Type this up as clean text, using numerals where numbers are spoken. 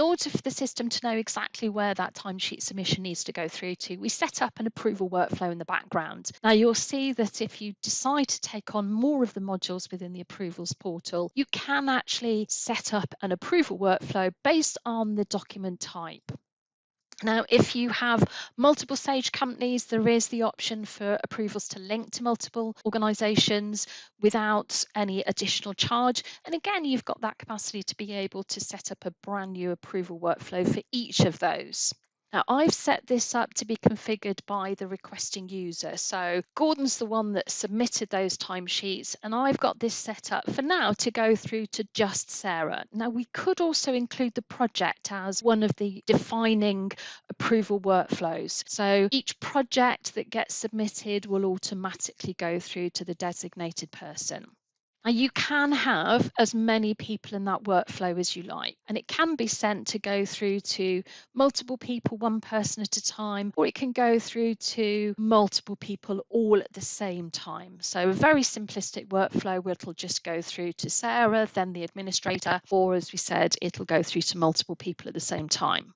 In order for the system to know exactly where that timesheet submission needs to go through to, we set up an approval workflow in the background. Now you'll see that if you decide to take on more of the modules within the approvals portal, you can actually set up an approval workflow based on the document type. Now, if you have multiple Sage companies, there is the option for approvals to link to multiple organisations without any additional charge. And again, you've got that capacity to be able to set up a brand new approval workflow for each of those. Now, I've set this up to be configured by the requesting user. So Gordon's the one that submitted those timesheets, and I've got this set up for now to go through to just Sarah. Now, we could also include the project as one of the defining approval workflows. So each project that gets submitted will automatically go through to the designated person. Now, you can have as many people in that workflow as you like, and it can be sent to go through to multiple people, one person at a time, or it can go through to multiple people all at the same time. So a very simplistic workflow where it'll just go through to Sarah, then the administrator, or as we said, it'll go through to multiple people at the same time.